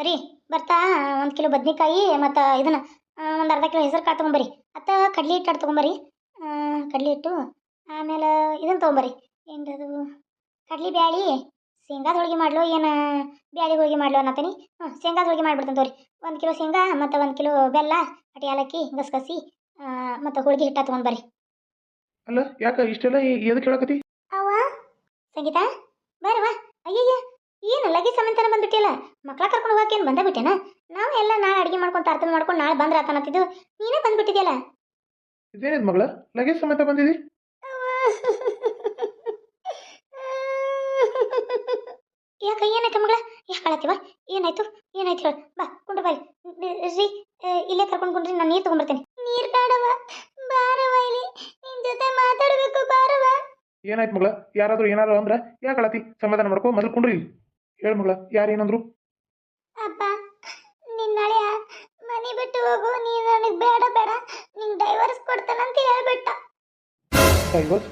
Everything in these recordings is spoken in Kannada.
ರೀ ಬರ್ತಾ 1 ಕಿಲೋ ಬದ್ನಿಕಾಯಿ ಮತ್ತು ಇದನ್ನ ಒಂದು ಅರ್ಧ ಕಿಲೋ ಹೆಸರು ಕಾಳು ತೊಗೊಂಬರಿ ಮತ್ತು ಕಡ್ಲಿ ಹಿಟ್ಟು ಅಟ್ ತೊಗೊಂಬರಿ. ಕಡ್ಲಿ ಹಿಟ್ಟು ಆಮೇಲೆ ಇದನ್ನ ತೊಗೊಂಬರಿ ಏನದು ಕಡ್ಲಿ ಬ್ಯಾಳಿ. ಶೇಂಗಾದ ಹೋಳಿಗೆ ಮಾಡ್ಲೋ ಏನು ಬ್ಯಾಳಿ ಹೋಳಿಗೆ ಮಾಡ್ಲೋ ಅನ್ನತೀನಿ. ಶೇಂಗಾದ ಹೋಳಿಗೆ ಮಾಡ್ಬಿಡ್ತಾನೆ ತೋರಿ. 1 ಕಿಲೋ ಶೇಂಗಾ ಮತ್ತು 1 ಕಿಲೋ ಬೆಲ್ಲ, ಅಟಿ ಏಲಕ್ಕಿ ಗಸಗಸಿ ಮತ್ತು ಹೋಳಿಗೆ ಹಿಟ್ಟ ತೊಗೊಂಡ್ಬರಿ. ಅಲ್ಲ ಯಾಕ ಇಷ್ಟೆಲ್ಲ ಎದಕ್ಕೆ ಹೇಳಕತಿ? ಅವ್ವ ಸಂಗೀತ ಬರವ. ಅಯ್ಯಯ್ಯ ಏನು ಲಗೇಜ್ ಸಮೇತನ ಬಂದ್ಬಿಟ್ಟಿಲ್ಲ. ಮಕ್ಳ ಕರ್ಕೊಂಡು ಹೋಗಕ್ಕೆ ಏನು ಬಂದ ಬಿಟ್ಟೆನ? ನಾವು ಎಲ್ಲ ನಾಳೆ ಅಡುಗೆ ಮಾಡ್ಕೊಂಡು ತಾರ್ತನ ಮಾಡ್ಕೊಂಡು ನಾಳೆ ಬಂದ್ರೆ ಆತನತ್ತಿದ್ದು ನೀನೇ ಬಂದ್ಬಿಟ್ಟಿದ್ಯಲ್ಲ. ಇದೇನಿದ್ ಮಗಳ ಲಗೇಜ್ ಸಮೇತ ಬಂದಿದಿ? ಯಾಕ ಏನಾಯ್ತು ಮಗಳ? ಯಾಕೆ ಕಳತ್ತೀವ? ಏನಾಯ್ತು ಏನಾಯ್ತು ಹೇಳು. ಬಾ ಕುಂಡ್ರು ಬಾಯಿ ರೀ. ಇಲ್ಲೇ ಕರ್ಕೊಂಡು ಕುಂಡ್ರಿ, ನಾನು ನೀರು ತೊಗೊಂಬರ್ತೇನೆ. ನೀರು ಬೇಡವ, ಬಾರವ ಇಲ್ಲಿ ನಿನ್ನ ಜೊತೆ ಮಾತಾಡಬೇಕು, ಬಾರವ. ಏನಾಯ್ತು ಮಗಳ? ಯಾರಾದ್ರೂ ಏನಾರು ಅಂದ್ರೆ ಯಾಕೆ ಅಳತಿ? ಸಮಾಧಾನ ಮಾಡ್ಕೊ, ಮೊದಲು ಕುಂಡ್ರಿ. ಹೇಳು ಮಗಳ, ಯಾರು ಏನಂದ್ರು? ಅಪ್ಪ ನಿನ್ನಳೆಯ ಮನೆ ಬಿಟ್ಟು ಹೋಗು, ನೀನು ನನಗೆ ಬೇಡ ಬೇಡ, ನಿಂಗೆ ಡೈವರ್ಸ್ ಕೊಡ್ತಾನಂತ ಹೇಳ್ಬಿಟ್ಟ. ಡೈವರ್ಸ್?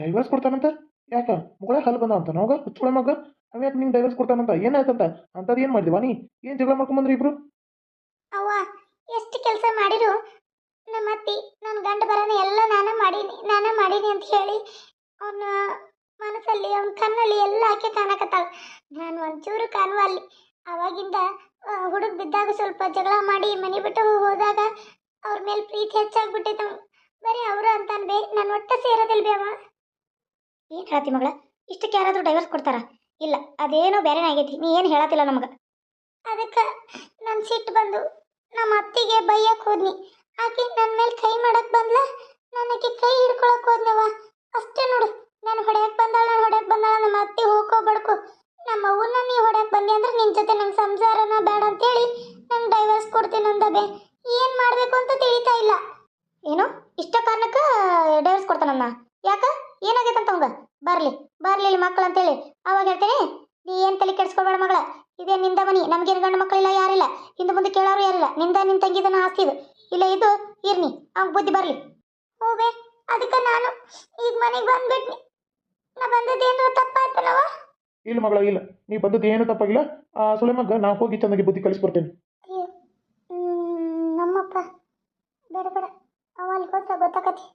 ಡೈವರ್ಸ್ ಕೊಡ್ತಾನಂತ? ಯಾಕ ಮಗಳ ಹಲ್ ಬಂದ ಅಂತ ನಾವಾಗ ಹುಚ್ಚುಳ ಮಗ? ಅವ್ಯಾಕೆ ನಿಂಗೆ ಡೈವರ್ಸ್ ಕೊಡ್ತಾನಂತ? ಏನಾಯ್ತಂತ? ಅಂಥದ್ದು ಏನು ಮಾಡಿದಿವಾ ನೀ? ಏನು ಜಗಳ ಮಾಡ್ಕೊಂಬಂದ್ರಿ ಇಬ್ರು? ಅವ್ವ ಎಷ್ಟು ಕೆಲಸ ಮಾಡಿರು ನಮ್ಮ ಅತ್ತಿ ನನ್ನ ಗಂಡ ಬರೋಣ ಎಲ್ಲ ನಾನೇ ಮಾಡೀನಿ ಅಂತ ಹೇಳಿ ಅವನ ಮನಸ್ಸಲ್ಲಿ ಅವನ ಕಣ್ಣಲ್ಲಿ ಎಲ್ಲ ಆಕೆ ಕಾಣಕತ್ತಾಳ. ನಾನು ಒಂಚೂರು ಕಾಣುವ ಅಲ್ಲಿ. ಅವಾಗಿಂದ ಹುಡುಗ ಬಿದ್ದಾಗ ಸ್ವಲ್ಪ ಜಗಳ ಮಾಡಿ ಮನೆ ಬಿಟ್ಟು ಹೋದಾಗ ಅವ್ರ ಮೇಲೆ ಪ್ರೀತಿ ಹೆಚ್ಚಾಗ್ಬಿಟ್ಟೈತೆ ಅವ್ನು. ಬರೀ ಅವರು ಅಂತಾನೆ ಬೇ, ನಾನು ಒಟ್ಟ ಸೇರೋದಿಲ್ಲ ಬೇವ. ಏನು ಹೇಳ್ತಿ ಮಗಳ? ಇಷ್ಟಕ್ಕೆ ಯಾರಾದರೂ ಡೈವರ್ಸ್ ಕೊಡ್ತಾರ? ಇಲ್ಲ, ಅದೇನೋ ಬೇರೆನೇ ಆಗೈತಿ. ನೀ ಏನು ಹೇಳತ್ತಿಲ್ಲ ನಮಗೆ. ಅದಕ್ಕೆ ನನ್ನ ಸಿಟ್ಟು ಬಂದು ನಮ್ಮ ಅತ್ತಿಗೆ ಬೈಯಕ್ಕೆ ಹೋದ್ನಿ. ಆಕೆ ನನ್ನ ಮೇಲೆ ಕೈ ಮಾಡಕ್ಕೆ ಬಂದ್ಲ, ನನಗೆ ಕೈ ಹಿಡ್ಕೊಳಕ್ಕೆ ಹೋದ್ನವ. ಅಷ್ಟೇ ನೋಡು, ನಾನು ಹೊಡ್ಯಕ್ಕೆ ಬಂದಾಳ ನಮ್ಮ ಅತ್ತಿ ಹೋಗೋ ಬಡ್ಕೊ. ನಮ್ಮ ಅವ್ವನ್ನ ನೀ ಹೊಡ್ಯಕ್ಕೆ ಬಂದಿ ಅಂದ್ರೆ ನಿನ್ನ ಜೊತೆ ನಂಗೆ ಸಂಸಾರನ ಬೇಡ ಅಂತೇಳಿ ನಂಗೆ ಡೈವರ್ಸ್ ಕೊಡ್ತೀನಿ ಅಂದಬೆ. ಏನು ಮಾಡಬೇಕು ಅಂತ ತಿಳಿತಾ ಇಲ್ಲ. ಏನು ಇಷ್ಟ ಕಾರಣಕ್ಕೆ ಡೈವರ್ಸ್ ಕೊಡ್ತಾನನ್ನ? ಯಾಕ ಏನಾಗೈತೆ ಅಂತ ಅವಂಗ? ಬರ್ಲಿ ಇಲ್ಲಿ ಮಕ್ಕಳು ಅಂತೇಳಿ ಅವಾಗ ಹೇಳ್ತೇನೆ. ನೀ ಏನು ತಲೆ ಕೆಡಿಸ್ಕೊಬೇಡ ಮಗಳ. ಇದೇ ನಿಂದ ಮನಿ, ನಮ್ಗೇನು ಗಂಡು ಮಕ್ಕಳಿಲ್ಲ, ಯಾರಿಲ್ಲ, ಹಿಂದೆ ಮುಂದೆ ಕೇಳೋರು ಯಾರಿಲ್ಲ. ನಿಂದ ನಿನ್ನ ತಂಗಿದನ ಆಸ್ತಿ ಇದು. ಇಲ್ಲ ಇದು ಇರ್ನಿ, ಅವ್ನ ಬುದ್ಧಿ ಬರಲಿ. ಹೋಗ್ಬೇ, ಅದಕ್ಕೆ ನಾನು ಈಗ ಮನೆಗೆ ಬಂದ್ಬಿಟ್ನಿ. ನಾ ಬಂದದ್ದೇನು ತಪ್ಪಾಯ್ತನವ? ಇಲ್ಲ ಮಗಳ, ಇಲ್ಲ, ನೀ ಬಂದದ್ದು ಏನು ತಪ್ಪಾಗಿಲ್ಲ. ಸುಳೆ ಮಗ, ನಾ ಹೋಗಿ ಚೆನ್ನಾಗಿ ಬುದ್ಧಿ ಕಲಿಸ್ಕೊಡ್ತೇನೆ. ಅಯ್ಯೋ ನಮ್ಮಪ್ಪ ಬೇಡ ಬೇಡ, ಅವ ಅಲ್ಲಿ ಹೋದ್ರೆ ಗೊತ್ತಾಕತಿ.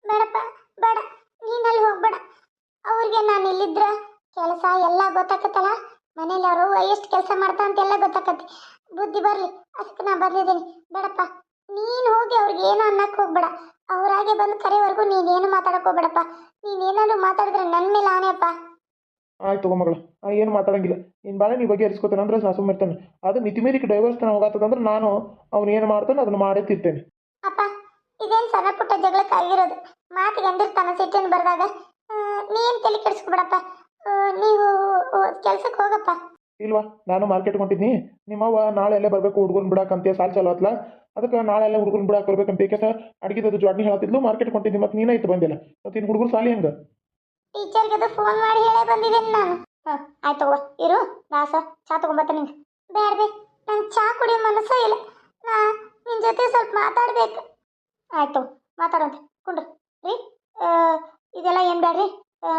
ಬೇಡಪ್ಪ ಬೇಡ, ನೀನಲ್ಲಿ ಹೋಗ್ಬೇಡ. ಅವ್ರಿಗೆ ನಾನು ಇಲ್ಲಿದ್ರ ಕೆಲಸ ಎಲ್ಲ ಗೊತ್ತಾಕತ್ತಲ್ಲ, ಮನೇಲಿ ಅವರು ಎಷ್ಟು ಕೆಲಸ ಮಾಡ್ತಾ ಅಂತೆಲ್ಲ ಗೊತ್ತಾಕತಿ. ಬುದ್ಧಿ ಬರಲಿ, ಅದಕ್ಕೆ ನಾ ಬಂದಿದ್ದೀನಿ. ಬೇಡಪ್ಪ, ನೀನು ಹೋಗಿ ಅವ್ರಿಗೆ ಏನು ಅನ್ನಕ್ಕೆ ಹೋಗ್ಬೇಡ. ಅವರಾಗೆ ಬಂದು ಕರೆಯವರೆಗೂ ನೀನೇನು ಮಾತಾಡಕ್ಕೆ ಹೋಗ್ಬೇಡಪ್ಪ. ನೀನೇನಾದ್ರು ಮಾತಾಡಿದ್ರೆ ನನ್ನ ಮೇಲೆ ಆನೆಯಪ್ಪ. ಆಯ್ತು ತಗೋ ಮಗಳ, ಏನು ಮಾತಾಡಂಗಿಲ್ಲ. ನಿನ್ನ ಬಾಳೆ ನೀ ಬಗ್ಗೆ ಹರಿಸ್ಕೊತಾನೆ ಅಂದ್ರೆ ನಾ ಸುಮ್ಮನೆ ಅದು ಮಿತಿ ಮೀರಿಕೆ ಡೈವರ್ಸ್ ತನ ಹೋಗತ್ತದಂದ್ರೆ ನಾನು ಅವ್ನು ಏನು ಮಾಡ್ತಾನೆ ಅದನ್ನು ಮಾಡೇ ತಿರ್ತೇನೆ. ಅಪ್ಪ ಇದೇನು ಸಣ್ಣ ಪುಟ್ಟ ಜಗಳಕ್ಕೆ ಆಗಿರೋದು. ಮಾತಿಗೆ ಅಂದಿರ್ತಾನೆ ಸಿಟ್ಟಿನ ಬರ್ದಾಗ. ನೀನು ತಲೆ ಕೆಡಿಸ್ಕೊಬೇಡಪ್ಪ. ನೀವು ಕೆಲ್ಸಕ್ಕೆ ಹೋಗಪ್ಪ. ಇಲ್ವಾ, ನಾನು ಮಾರ್ಕೆಟ್ ಹೊಂಟಿದ್ನಿ. ನಿಮ್ಮವ್ವ ನಾಳೆ ಎಲ್ಲ ಬರಬೇಕು ಹುಡುಗನ ಬಿಡಾಕಂತೆ, ಸಾಲ್ ಚಾಲು ಆತ್ಲ. ಅದಕ್ಕೆ ನಾಳೆ ಎಲ್ಲ ಹುಡುಗನ ಬಿಡಾಕ್ ಬರ್ಬೇಕಂತ ಏಕೆ ಸರ್ ಅಡುಗೆದು ಜೋಡ್ನಿ ಹೇಳತ್ತಿದ್ಲು. ಮಾರ್ಕೆಟ್ ಹೊಂಟಿದ್ನಿ, ಮತ್ತು ನೀನೇ ಇತ್ತು ಬಂದಿಲ್ಲ. ಮತ್ತು ಇನ್ನು ಹುಡುಗರು ಸಾಲಿ ಹೆಂಗೆ? ಟೀಚರ್ಗೆ ಅದು ಫೋನ್ ಮಾಡಿ ಹೇಳೇ ಬಂದಿದ್ದೇನೆ ನಾನು. ಆಯ್ತು ತಗೋ, ಇರು ದಾಸ ಚಾ ತೊಗೊಂಬರ್ತ ನಿಂಗೆ. ಬೇಡ ಬೇ, ನಂಗೆ ಚಾ ಕುಡಿಯೋ ಮನಸ್ಸೇ ಇಲ್ಲ. ನಾ ನಿನ್ನ ಜೊತೆ ಸ್ವಲ್ಪ ಮಾತಾಡ್ಬೇಕು. ಆಯ್ತು ಮಾತಾಡೋಂತ ಕುಂಡ್ರಿ ರೀ. ಇದೆಲ್ಲ ಏನು ಬೇಡ್ರಿ,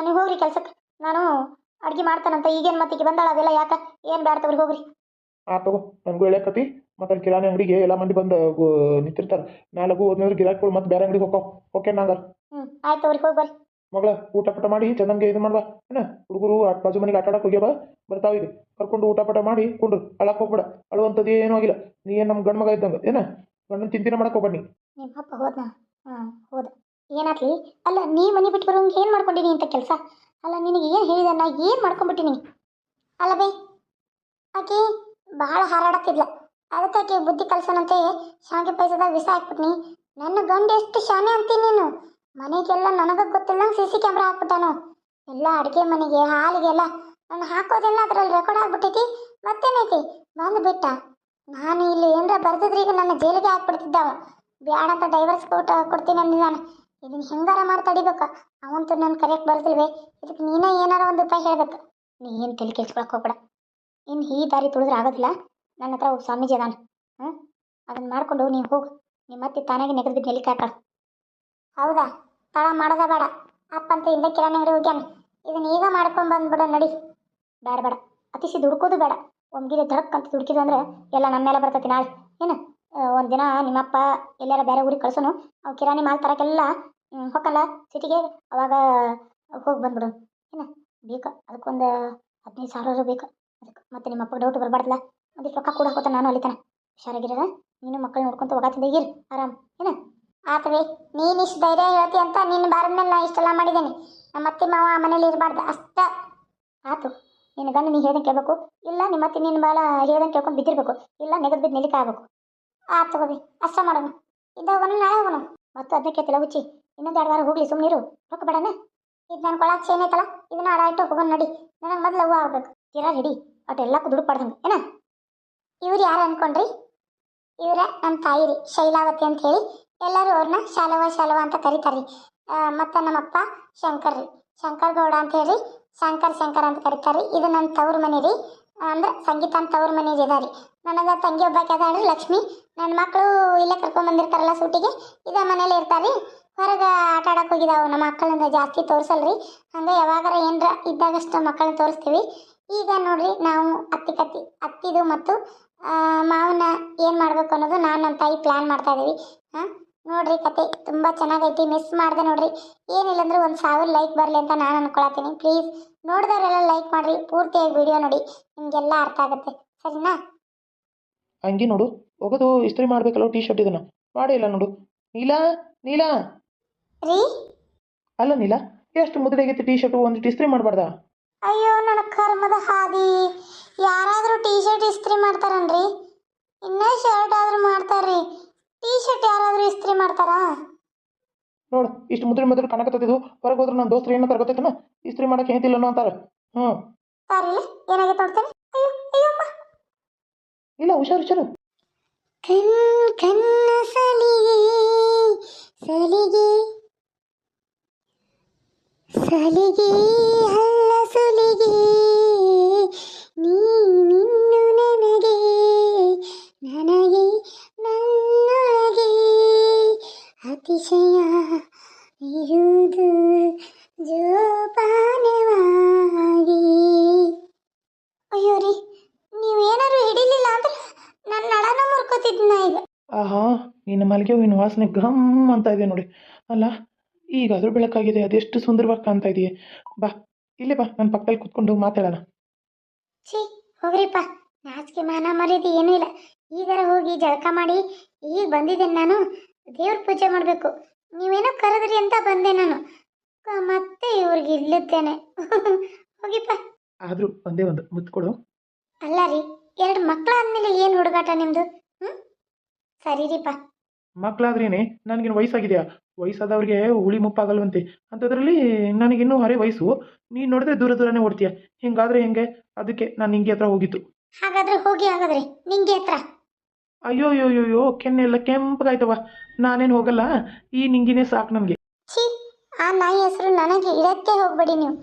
ನೀವು ಹೋಗ್ರಿ ಕೆಲ್ಸಕ್ಕೆ. ನಾನು ಅಡುಗೆ ಮಾಡ್ತಾನಂತ ಈಗೇನು ಮತ್ತಿಗೆ ಬಂದಾಳ, ಅದೆಲ್ಲ ಯಾಕೆ ಏನು ಬೇಡ ತಗೋರಿ, ಹೋಗ್ರಿ. ತಗೋ, ನನಗೂ ಹೇಳಕತಿ. ಮತ್ತು ಅಲ್ಲಿ ಕಿರಾಣಿ ಅಂಗಡಿಗೆ ಎಲ್ಲ ಮಂದಿ ಬಂದು ನಿಂತಿರ್ತಾರೆ. ನಾಲ್ಕು ಹೋದ್ನಂದ್ರೆ ಗಿರಾಕಿಗಳು ಮತ್ತೆ ಬೇರೆ ಅಂಗಡಿಗೆ ಹೋಗ್ತಾವ. ಓಕೆ ನಂಗೆ? ಆಯ್ತು ತಗೋರಿ, ಹೋಗಿ ಬರ್ರಿ. ಮಗಳ ಊಟ ಪಟ ಮಾಡಿ ಚೆನ್ನಾಗಿ ಇದು ಮಾಡುವ ಏನ. ಹುಡುಗರು ಬಾಜು ಮನೆಗೆ ಆಟ ಆಡಕ್ಕೆ ಹೋಗ್ಯಾವ, ಬರ್ತಾವ. ಈಗ ಕರ್ಕೊಂಡು ಊಟ ಪಟ ಮಾಡಿ ಕುಂಡ್ರು. ಅಳಕ್ಕೆ ಹೋಗ್ಬೇಡ, ಅಳುವಂಥದ್ದು ಏನೂ ಆಗಿಲ್ಲ. ನೀ ಏನು ನಮ್ಮ ಗಂಡು ಮಗ ಇದ್ದಂಗೆ ಏನ, ಗಂಡನ ಚಿಂತೆ ಮಾಡಕ್ಕೆ ಹೋಗ್ಬೇಡಿ. ನಿಮ್ಮ ಅಪ್ಪ ಹೋದ್ನಾ? ಹೋದ. ಏನಾತ್ಲಿ? ಅಲ್ಲ ನೀ ಮನೆ ಬಿಟ್ಟು ಬರೋಂಗೆ ಏನು ಮಾಡ್ಕೊಂಡಿನಿ ಅಂತ ಕೆಲಸ? ಅಲ್ಲ ನಿನಗೆ ಏನು ಹೇಳಿದ? ನಾ ಏನು ಮಾಡ್ಕೊಂಡ್ಬಿಟ್ಟಿನಿ? ಅಲ್ಲ ಬೈ, ಆಕೆ ಭಾಳ ಹಾರಾಡತ್ತಿದ್ಲ. ಅದಕ್ಕೆ ಆಕೆ ಬುದ್ಧಿ ಕಲ್ಸನಂತೆ ಶಾವಿಗೆ ಪಾಯಸದಾಗ ವಿಷ ಹಾಕ್ಬಿಟ್ನಿ. ನನ್ನ ಗಂಡ ಎಷ್ಟು ಶಾನೆ ಅಂತೀನಿ ನೀನು. ಮನೆಗೆಲ್ಲ ನನಗೆ ಗೊತ್ತಿಲ್ಲಂಗೆ CC ಕ್ಯಾಮ್ರಾ ಹಾಕ್ಬಿಟ್ಟಾನು. ಎಲ್ಲ ಅಡುಗೆ ಮನೆಗೆ ಹಾಲಿಗೆಲ್ಲ ನಾನು ಹಾಕೋದೆಲ್ಲ ಅದರಲ್ಲಿ ರೆಕಾರ್ಡ್ ಆಗ್ಬಿಟ್ಟೈತಿ. ಮತ್ತೇನೈತಿ ಬಂದು ಬಿಟ್ಟ. ನಾನು ಇಲ್ಲಿ ಏನರ ಬರ್ದಿದ್ರೆ ಈಗ ನನ್ನ ಜೈಲಿಗೆ ಹಾಕ್ಬಿಡ್ತಿದ್ದಾವ. ಬ್ಯಾಡಂತ ಡೈವರ್ಸ್ ಕೊಡ್ತೀನಿ ಅಂದಿದ್ದಾನೆ. ಇದನ್ನು ಹೆಂಗಾರ ಮಾಡಿ ತಡಿಬೇಕು. ಅವಂತೂ ನಾನು ಕರೆಕ್ಟ್ ಬರ್ದಿಲ್ವೇ. ಇದಕ್ಕೆ ನೀನೇ ಏನಾರ ಒಂದು ಉಪಾಯ ಹೇಳ್ಬೇಕು. ನೀ ಏನು ತಲೆ ಕೆಡ್ಸ್ಕೊಳಕ್ಕೆ ಹೋಗ್ಬೇಡ. ಇನ್ನು ಈ ದಾರಿ ತುಳಿದ್ರೆ ಆಗೋದಿಲ್ಲ. ನನ್ನ ಹತ್ರ ಒಬ್ಬ ಸ್ವಾಮೀಜಿ ಅದಾನ. ಅದನ್ನು ಮಾಡಿಕೊಂಡು ನೀವು ಹೋಗು. ನಿಮ್ಮ ಮತ್ತೆ ತಾನಾಗಿ ನೆಗೆದು ಬಿದ್ದು ನೆಲಿ ಕಾಕ. ಹೌದಾ? ತಡ ಮಾಡೋದ ಬೇಡ. ಅಪ್ಪಂತ ಹಿಂದೆ ಕಿರಾಣಿ ಅಂಗಡಿ ಹೋಗ್ಯಾನ. ಇದನ್ನ ಈಗ ಮಾಡ್ಕೊಂಡು ಬಂದ್ಬಿಡ ನಡಿ. ಬೇಡ ಬೇಡ, ಅತಿಸಿ ದುಡ್ಕೋದು ಬೇಡ. ಒಮ್ಗಿಲೆ ಧಡಕ್ ಅಂತ ದುಡುಕಿದ ಅಂದ್ರೆ ಎಲ್ಲ ನನ್ನ ಮೇಲೆ ಬರ್ತೈತಿ ನಾಳೆ ಏನು ಒಂದಿನ ನಿಮ್ಮಪ್ಪ ಎಲ್ಲಾರ ಬೇರೆ ಊರಿಗೆ ಕಳ್ಸೋನು ಅವು ಕಿರಾಣಿ ಮಾಲ್ ತರಕ್ಕೆಲ್ಲ ಹೊಕ್ಕಲ್ಲ ಸಿಟಿಗೆ ಅವಾಗ ಹೋಗಿ ಬಂದ್ಬಿಡು ಏನು ಬೇಕು ಅದಕ್ಕೊಂದು 15,000 ಬೇಕು ಅದಕ್ಕೆ ಮತ್ತೆ ನಿಮ್ಮಪ್ಪ ಡೌಟ್ ಬರಬಾರ್ದಲ್ಲ ಅದಕ್ಕೆ ರೊಕ್ಕ ಕೂಡ ಹಾಕೋತ ನಾನು ಅಲ್ಲಿತಾನೆ ಹುಷಾರಾಗಿರ ನೀನು ಮಕ್ಕಳು ನೋಡ್ಕೊಂತ ಹೋಗಾತಿಂದ ಇರು ಆರಾಮ್ ಏನು ಆತವೆ ನೀನು ಇಷ್ಟು ಧೈರ್ಯ ಹೇಳ್ತಿ ಅಂತ ನಿನ್ನ ಬಾರದ ಮೇಲೆ ನಾ ಇಷ್ಟೆಲ್ಲ ಮಾಡಿದ್ದೇನೆ ನಮ್ಮ ಅತ್ತೆ ಮಾವ ಮನೇಲಿ ಇರಬಾರ್ದು ಅಷ್ಟ ಆತು ನಿನ್ನ ಗಂಡ ನೀ ಹೇಳ್ದಂಗೆ ಕೇಳಬೇಕು ಇಲ್ಲ ನಿಮ್ಮ ಅತ್ತೆ ನಿನ್ನ ಬಾಲ ಹೇಳ್ದಂಗೆ ಕೇಳ್ಕೊಂಡು ಬಿದ್ದಿರ್ಬೇಕು ಇಲ್ಲ ನೆಗದ್ ಬಿದ್ದು ನೆಲಿಕ ಆಗ್ಬೇಕು ಆತು ತಗೋಬಿ ಅಷ್ಟ ಮಾಡೋಣ ಇದ್ದ ಹೋಗೋಣ ನಾಳೆ ಹೋಗೋಣ ಮತ್ತು ಅದಕ್ಕೆ ಕೆತ್ತಲ ಹುಚ್ಚಿ ಇನ್ನೊಂದು 2 ವಾರ ಹೋಗ್ಲಿ ಸುಮ್ಮನಿರು ರೊಕ್ಕ ಬೇಡನ ಇದು ನನ್ನ ಕೊಳಾಕ್ ಚೇನ್ ಐತಲ್ಲ ಇದನ್ನ ಆಡ ಇಟ್ಟು ಹೋಗೋಣ ನಡಿ ನನಗೆ ಮೊದಲು ಹೂವು ಆಗ್ಬೇಕು ತೀರಾ ರೆಡಿ ಒಟ್ಟೆಲ್ಲ ದುಡ್ಡು ಪಡ್ದಂಗೆ ಏನ ಇವ್ರು ಯಾರು ಅನ್ಕೊಂಡ್ರಿ ಇವರ ನಮ್ಮ ತಾಯಿ ರೀ ಶೈಲಾವತಿ ಅಂತ ಹೇಳಿ ಎಲ್ಲರೂ ಅವ್ರನ್ನ ಶಾಲವ ಅಂತ ಕರೀತಾರೆ ಮತ್ತು ನಮ್ಮಪ್ಪ ಶಂಕರ್ ರೀ ಶಂಕರ್ ಗೌಡ ಅಂತ ಹೇಳಿ ಶಂಕರ್ ಅಂತ ಕರೀತಾರೆ ಇದು ನನ್ನ ತವ್ರ ಮನೆ ರೀ ಅಂದ್ರೆ ಸಂಗೀತ ಅಂತ ತವ್ರ ಮನೆ ಇದಾರೆ ನನಗೆ ತಂಗಿ ಒಬ್ಬಾಕಿ ಅದಾಳ್ರಿ ಲಕ್ಷ್ಮಿ ನನ್ನ ಮಕ್ಕಳು ಇಲ್ಲೇ ಕರ್ಕೊಂಡ್ಬಂದಿರ್ತಾರಲ್ಲ ಸೂಟಿಗೆ ಇದೇ ಮನೇಲಿ ಇರ್ತಾರೆ ಹೊರಗೆ ಆಟ ಆಡಕ್ಕೆ ಹೋಗಿದಾವು ನಮ್ಮ ಮಕ್ಕಳಿಂದ ಜಾಸ್ತಿ ತೋರಿಸಲ್ರಿ ಹಂಗೆ ಯಾವಾಗಾರ ಏನರ ಇದ್ದಾಗಷ್ಟು ಮಕ್ಕಳನ್ನ ತೋರಿಸ್ತೀವಿ ಈಗ ನೋಡ್ರಿ ನಾವು ಅತ್ತಿದು ಮತ್ತು ಮಾವನ ಏನು ಮಾಡಬೇಕು ಅನ್ನೋದು ನಾನು ನಮ್ಮ ತಾಯಿ ಪ್ಲ್ಯಾನ್ ಮಾಡ್ತಾ ಇದ್ದೀವಿ ಹಾಂ ನೋಡ್ರಿ ಕತೆ ತುಂಬ ಚೆನ್ನಾಗೈತಿ ಮಿಸ್ ಮಾಡಿದೆ ನೋಡ್ರಿ ಏನಿಲ್ಲ ಅಂದ್ರೆ 1,000 ಲೈಕ್ ಬರಲಿ ಅಂತ ನಾನು ಅನ್ಕೊಳತ್ತೀನಿ ಪ್ಲೀಸ್ ನೋಡಿದವರೆಲ್ಲ ಲೈಕ್ ಮಾಡಿರಿ ಪೂರ್ತಿಯಾಗಿ ವಿಡಿಯೋ ನೋಡಿ ನಿಮಗೆಲ್ಲ ಅರ್ಥ ಆಗುತ್ತೆ ಸರಿನಾ ಹಂಗೆ ನೋಡು ಹೋಗೋದು ಇಸ್ತ್ರಿ ಮಾಡಬೇಕಲ್ಲ ಟೀ ಶರ್ಟ್ ಇದನ್ನು ಮಾಡೇ ಇಲ್ಲ ನೋಡು ನೀಲಾ ರೀ ಅಲ್ಲ ನೀಲಾ ಎಷ್ಟು ಮುದ್ರೆಗೈತಿ ಟೀ ಶರ್ಟು ಒಂದು ಇಸ್ತ್ರಿ ಮಾಡಬಾರ್ದಾ ಅಯ್ಯೋ ನನ್ನ ಕರ್ಮದ ಹಾದಿ ಯಾರಾದರೂ ಟೀ ಶರ್ಟ್ ಇಸ್ತ್ರಿ ಮಾಡ್ತಾರನ್ರಿ ಇನ್ನೇ ಶರ್ಟ್ ಆದರೂ ಮಾಡ್ತಾರ್ರಿ ಟೀ ಶರ್ಟ್ ಯಾರಾದರೂ ಇಸ್ತ್ರಿ ಮಾಡ್ತಾರಾ ನೋಡು ಇಷ್ಟು ಮುದ್ರೆ ಕಣಕತ್ತಿದ್ದು ಹೊರಗೆ ಹೋದ್ರೆ ನನ್ನ ದೋಸ್ತರು ಏನೋ ತರಗತ್ತೈತನ ಇಸ್ತ್ರಿ ಮಾಡಕ್ಕೆ ಹೇಳ್ತಿಲ್ಲನೋ ಅಂತಾರೆ ಸಾರಿ ಏನಾಗೈತೆ ನೋಡ್ತೇನೆ ಅಯ್ಯೋ ಅಯ್ಯಮ್ಮ ಇಲ್ಲ ಹುಷಾರು ಕಣ್ಣ ಸಲಿಗೆ ಹಲ್ಲ ಸುಲಿಗೆ ನೀನಿನ್ನು ನನಗೆ ನನ್ನೊಳಗೆ ಅತಿಶಯ ಇರುವುದು ಜೋಪಾನವಾಗಿ ಅಯ್ಯೋ ರೀ ನೀವೇನಾದ್ರು ಹಿಡಿಲಿಲ್ಲ ಅಂದ್ರೆ ನನ್ನ ನಡನ ಮುರ್ಕೋತಿದ್ನ ಈಗ ಆಹಾ ನಿನ್ನ ಮಲ್ಲಿಗೆ ಹೂವಿನ ವಾಸನೆ ಘಮ್ ಅಂತ ಇದೆ ನೋಡಿ ಅಲ್ಲ ಈಗಾದರೂ ಬೆಳಕಾಗಿದೆ ಅದೆಷ್ಟು ಸುಂದರವಾಗಿ ಕಾಣ್ತಾ ಇದೆಯೇ ಬಾ ಇಲ್ಲೇ ಬಾ ನನ್ನ ಪಕ್ಕದಲ್ಲಿ ಕೂತ್ಕೊಂಡು ಮಾತಾಡೋಣ ಛೀ ಹೋಗ್ರಿಪ್ಪ ನಾಚಿಕೆ ಮಾನ ಮರ್ಯಾದೆ ಏನೂ ಇಲ್ಲ ಈಗಾರ ಹೋಗಿ ಜಳಕ ಮಾಡಿ ಈಗ ಬಂದಿದ್ದೇನೆ ನಾನು ದೇವ್ರ ಪೂಜೆ ಮಾಡಬೇಕು ನೀವೇನೋ ಕರೆದ್ರಿ ಅಂತ ಬಂದೆ ನಾನು ಮತ್ತೆ ಇವ್ರಿಗೆ ಇಲ್ಲಿದ್ದೇನೆ ಹೋಗಿಪ್ಪ ಆದರೂ ಒಂದೇ ಒಂದು ಮುತ್ಕೊಡು ಅಲ್ಲ ರೀ 2 ಮಕ್ಕಳಾದ್ಮೇಲೆ ಏನು ಹುಡುಗಾಟ ನಿಮ್ಮದು ಸರಿ ರೀಪ್ಪ ಮಕ್ಕಳಾದ್ರೇನೆ ನನಗಿನ್ನು ವಯಸ್ಸಾಗಿದೆಯಾ ವಯಸ್ಸಾದವ್ರಿಗೆ ಹುಳಿ ಮುಪ್ಪಾಗಲ್ವಂತೆ ಅಂಥದ್ರಲ್ಲಿ ನನಗಿನ್ನೂ ಹರೇ ವಯಸ್ಸು ನೀನು ನೋಡಿದ್ರೆ ದೂರನೇ ಓಡ್ತೀಯ ಹಿಂಗಾದ್ರೆ ಹೆಂಗೆ ಅದಕ್ಕೆ ನಾನು ನಿಂಗೆ ಹತ್ರ ಹೋಗಿತ್ತು ಹಾಗಾದ್ರೆ ಹೋಗಿ ನಿಂಗೆ ಹತ್ರ ಅಯ್ಯೋ ಕೆನ್ನೆಲ್ಲ ಕೆಂಪಗಾಯ್ತವ ನಾನೇನು ಹೋಗಲ್ಲ ಈ ನಿಂಗಿನೇ ಸಾಕು ನನಗೆ ಛೀ ಆ ನಾಯಿ ಹೆಸರು ನನಗೆ ಇಡಕ್ಕೆ ಹೋಗ್ಬೇಡಿ ನೀವು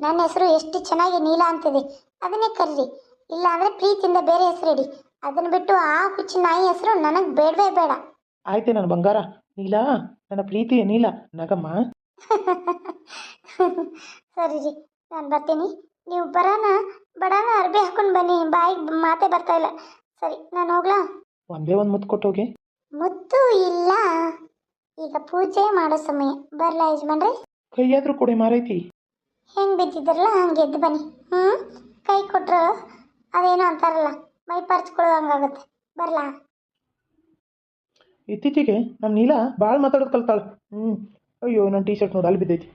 ನನ್ನ ಹೆಸರು ಎಷ್ಟು ಚೆನ್ನಾಗಿ ನೀಲ ಅಂತಿದೆ ಅದನ್ನೇ ಕರೀರಿ ಇಲ್ಲ ಅಂದರೆ ಪ್ರೀತಿಯಿಂದ ಬೇರೆ ಹೆಸರು ಇಡಿ ಅದನ್ನು ಬಿಟ್ಟು ಆ ಹುಚ್ಚು ನಾಯಿ ಹೆಸರು ನನಗೆ ಬೇಡವೇ ಬೇಡ ಆಯ್ತೆ ನನ್ನ ಬಂಗಾರ ನೀಲ ನನ್ನ ಪ್ರೀತಿಯ ನೀಲ ನಗಮ್ಮ ಸರಿ ರೀ ನಾನು ಬರ್ತೀನಿ ನೀವು ಬಡಾನ ಅರ್ಬಿ ಹಾಕೊಂಡು ಬನ್ನಿ ಬಾಯಿಗೆ ಮಾತೇ ಬರ್ತಾ ಇಲ್ಲ ಸರಿ ನಾನು ಹೋಗ್ಲಾ ಒಂದೇ ಒಂದು ಮುತ್ತು ಕೊಟ್ಟೋಗಿ ಮುತ್ತು ಇಲ್ಲ ಈಗ ಪೂಜೆ ಮಾಡೋ ಸಮಯ ಬರ್ಲಾ ಯಜಮಾನ್ರಿ ಕೈಯಾದ್ರೂ ಕೊಡಿ ಮಾರೈತಿ ಹೆಂಗೆ ಬಿದ್ದಿದ್ರಲ್ಲ ಹಂಗೆ ಎದ್ದು ಬನ್ನಿ ಕೈ ಕೊಟ್ರು ಅದೇನೋ ಅಂತಾರಲ್ಲ ಮೈ ಪರ್ಚ್ಕೊಳ್ಳೋ ಹಂಗಾಗುತ್ತೆ ಬರ್ಲಾ ಇತ್ತೀಚೆಗೆ ನಮ್ಮ ನೀಲ ಭಾಳ ಮಾತಾಡೋದು ಕಲ್ತಾಳೆ ಅಯ್ಯೋ ನನ್ನ ಟೀ ಶರ್ಟ್ ನೋಡಿ ಅಲ್ಲಿ ಬಿದ್ದೈತಿ